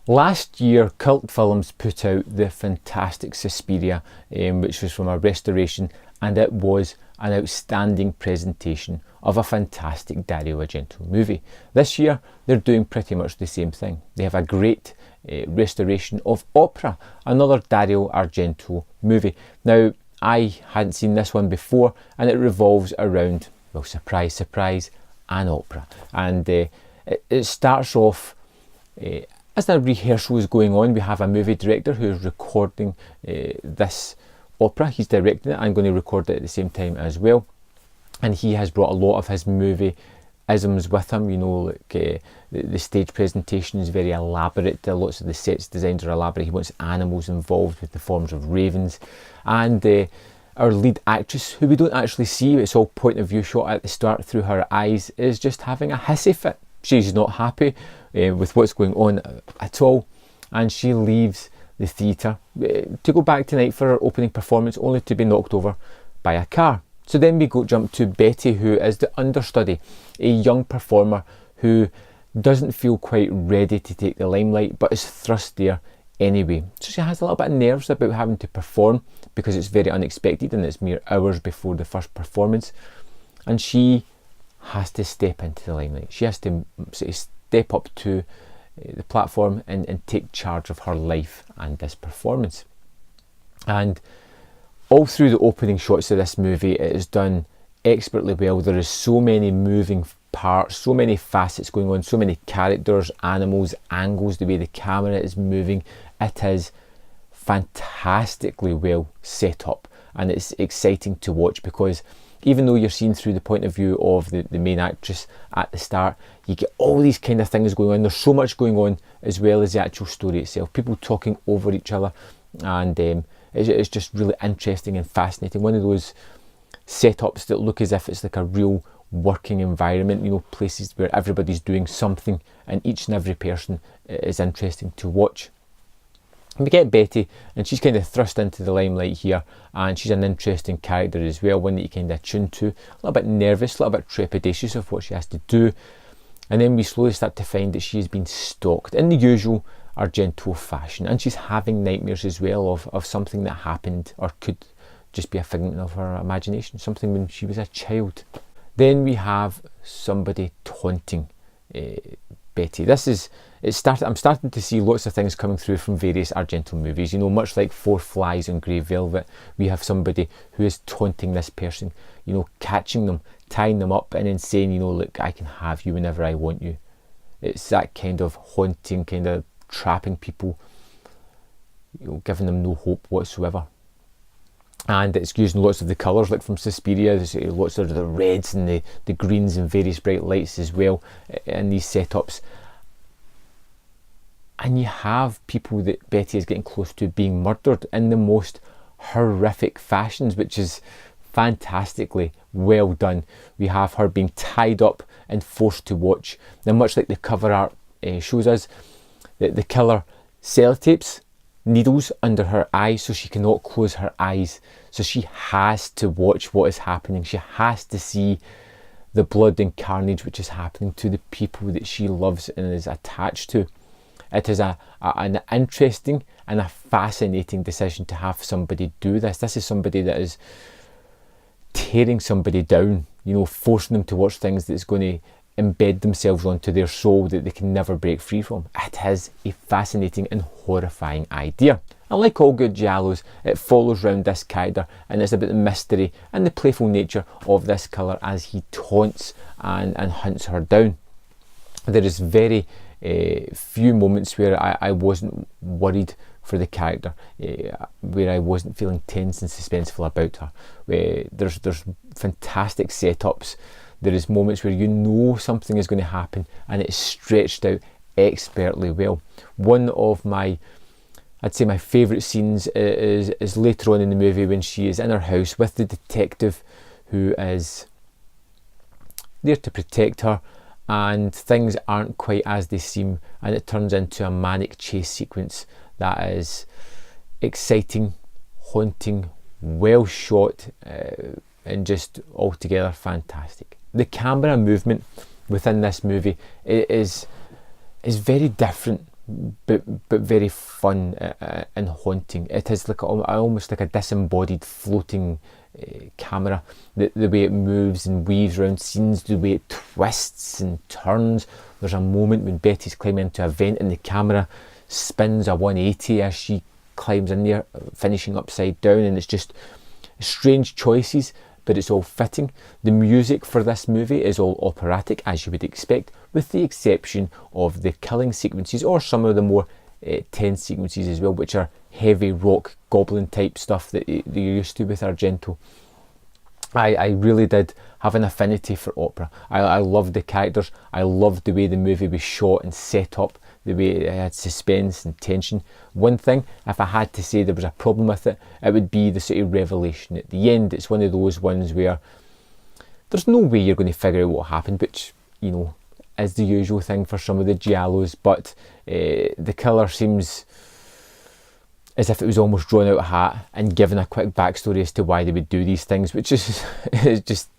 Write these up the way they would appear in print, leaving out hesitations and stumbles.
Last year, Cult Films put out the fantastic Suspiria, which was from a restoration, and it was an outstanding presentation of a fantastic Dario Argento movie. This year, they're doing pretty much the same thing. They have a great restoration of Opera, another Dario Argento movie. Now, I hadn't seen this one before, and it revolves around, well, surprise, surprise, an opera. And it starts off as the rehearsal is going on. We have a movie director who is recording this opera. He's directing it. I'm going to record it at the same time as well. And he has brought a lot of his movie isms with him. You know, like the stage presentation is very elaborate. Lots of the sets designs are elaborate. He wants animals involved with the forms of ravens. And our lead actress, who we don't actually see, it's all point of view shot at the start through her eyes, is just having a hissy fit. She's not happy with what's going on at all, and she leaves the theatre to go back tonight for her opening performance, only to be knocked over by a car. So then we jump to Betty, who is the understudy, a young performer who doesn't feel quite ready to take the limelight, but is thrust there anyway. So she has a little bit of nerves about having to perform because it's very unexpected and it's mere hours before the first performance, and she has to step into the limelight. She has to sort of step up to the platform and take charge of her life and this performance. And all through the opening shots of this movie, it is done expertly well. There is so many moving parts, so many facets going on, so many characters, animals, angles, the way the camera is moving. It is fantastically well set up, and it's exciting to watch because even though you're seen through the point of view of the main actress at the start, you get all these kind of things going on. There's so much going on, as well as the actual story itself. People talking over each other, and it's just really interesting and fascinating. One of those setups that look as if it's like a real working environment, you know, places where everybody's doing something and each and every person is interesting to watch. We get Betty, and she's kind of thrust into the limelight here, and she's an interesting character as well, one that you kind of tune to. A little bit nervous, a little bit trepidatious of what she has to do, and then we slowly start to find that she's been stalked in the usual Argento fashion, and she's having nightmares as well of something that happened or could just be a figment of her imagination, something when she was a child. Then we have somebody taunting Betty. I'm starting to see lots of things coming through from various Argento movies. You know, much like Four Flies on Grey Velvet, we have somebody who is taunting this person, you know, catching them, tying them up, and then saying, you know, look, I can have you whenever I want you. It's that kind of haunting, kind of trapping people, you know, giving them no hope whatsoever. And it's using lots of the colours, like from Suspiria. There's lots of the reds and the greens and various bright lights as well in these setups. And you have people that Betty is getting close to being murdered in the most horrific fashions, which is fantastically well done. We have her being tied up and forced to watch. Now, much like the cover art shows us, the killer sellotapes needles under her eyes so she cannot close her eyes. So she has to watch what is happening. She has to see the blood and carnage which is happening to the people that she loves and is attached to. It is an interesting and a fascinating decision to have somebody do this. This is somebody that is tearing somebody down, you know, forcing them to watch things that's going to embed themselves onto their soul that they can never break free from. It is a fascinating and horrifying idea. And like all good Giallos, it follows round this character, and it's about the mystery and the playful nature of this killer as he taunts and hunts her down. There is very few moments where I wasn't worried for the character, where I wasn't feeling tense and suspenseful about her. There's fantastic setups. There is moments where you know something is going to happen, and it's stretched out expertly well. One of my favourite scenes is later on in the movie when she is in her house with the detective who is there to protect her, and things aren't quite as they seem, and it turns into a manic chase sequence that is exciting, haunting, well shot, and just altogether fantastic. The camera movement within this movie is very different but very fun and haunting. It is like almost like a disembodied floating camera. The way it moves and weaves around scenes, the way it twists and turns. There's a moment when Betty's climbing into a vent and the camera spins a 180 as she climbs in there, finishing upside down, and it's just strange choices, but it's all fitting. The music for this movie is all operatic, as you would expect, with the exception of the killing sequences, or some of the more tense sequences as well, which are heavy rock goblin type stuff that you're used to with Argento. I really did have an affinity for opera. I loved the characters. I loved the way the movie was shot and set up, the way it had suspense and tension. One thing, if I had to say there was a problem with it, it would be the sort of revelation at the end. It's one of those ones where there's no way you're going to figure out what happened, which, you know, is the usual thing for some of the Giallos, but the killer seems as if it was almost drawn out of a hat and given a quick backstory as to why they would do these things, which is just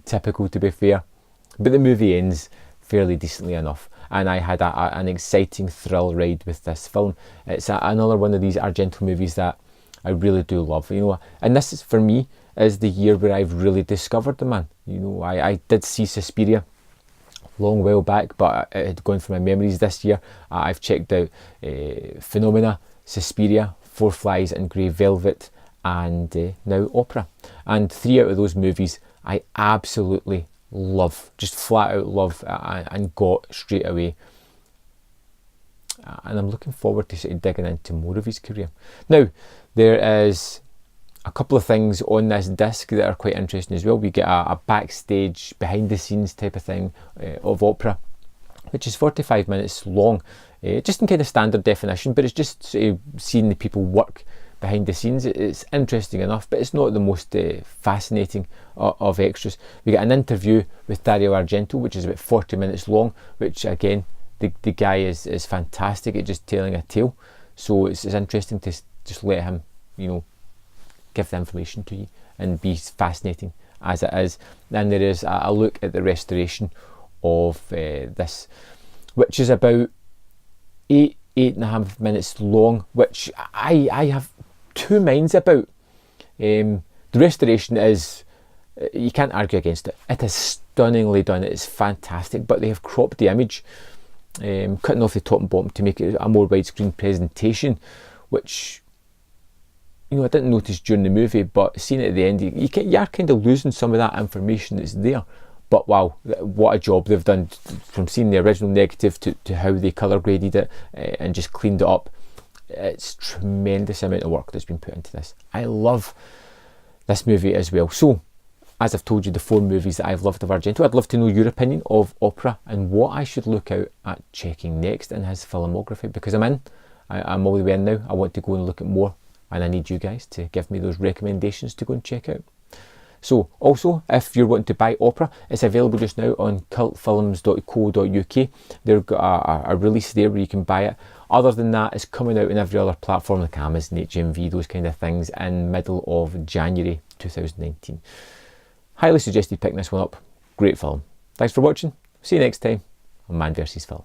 typical, to be fair. But the movie ends fairly decently enough, and I had an exciting thrill ride with this film. It's another one of these Argento movies that I really do love, you know, and this is, for me, is the year where I've really discovered the man. You know, I did see Suspiria long while back, but it had gone from my memories. This year I've checked out Phenomena, Suspiria, Four Flies and Grey Velvet, and now Opera. And 3 out of those movies I absolutely love, just flat out love, and got straight away. And I'm looking forward to sort of digging into more of his career. Now, there is a couple of things on this disc that are quite interesting as well. We get a backstage, behind the scenes type of thing of Opera, which is 45 minutes long, just in kind of standard definition, but it's just sort of seeing the people work behind the scenes. It's interesting enough, but it's not the most fascinating of extras. We get an interview with Dario Argento, which is about 40 minutes long, which again, the guy is fantastic at just telling a tale. So it's interesting to just let him, you know, give the information to you and be fascinating as it is. And there is a look at the restoration of this, which is about 8.5 minutes long, which I have two minds about. The restoration is, you can't argue against it. It is stunningly done. It is fantastic, but they have cropped the image, cutting off the top and bottom to make it a more widescreen presentation, which, you know, I didn't notice during the movie, but seeing it at the end, you are kind of losing some of that information that's there. But wow, what a job they've done, from seeing the original negative to how they colour graded it and just cleaned it up. It's tremendous amount of work that's been put into this. I love this movie as well. So, as I've told you, the 4 movies that I've loved of Argento, I'd love to know your opinion of Opera and what I should look out at checking next in his filmography, because I'm all the way in now. I want to go and look at more, and I need you guys to give me those recommendations to go and check out. So also, if you're wanting to buy Opera, it's available just now on cultfilms.co.uk. They've got a release there where you can buy it. Other than that, it's coming out on every other platform like Amazon, HMV, those kind of things, in middle of January 2019. Highly suggested picking this one up. Great film. Thanks for watching. See you next time on Man vs. Film.